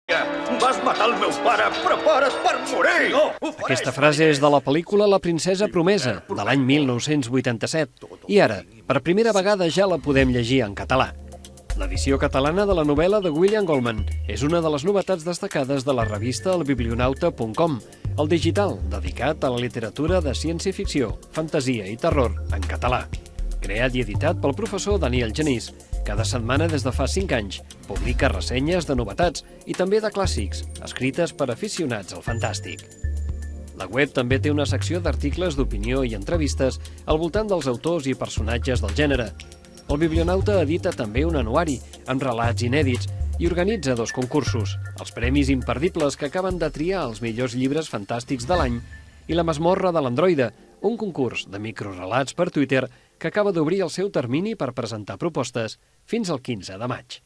Vas matar el meu pare! Prepara't per morir! No! Aquesta frase és de la pel·lícula La princesa promesa, de l'any 1987. I ara, per primera vegada ja la podem llegir en català. L'edició catalana de la novel·la de William Goldman és una de les novetats destacades de la revista elbiblionauta.com, el digital dedicat a la literatura de ciència-ficció, fantasia i terror en català. Creat i editat pel professor Daniel Genís, cada setmana des de fa 5 anys publica ressenyes de novetats i també de clàssics, escrites per aficionats al fantàstic. La web també té una secció d'articles d'opinió i entrevistes al voltant dels autors i personatges del gènere. El Biblionauta edita també un anuari amb relats inèdits i organitza 2 concursos, els Premis Imperdibles que acaben de triar els millors llibres fantàstics de l'any i La masmorra de l'androide, un concurs de microrelats per Twitter que acaba d'obrir el seu termini per presentar propostes fins al 15 de maig.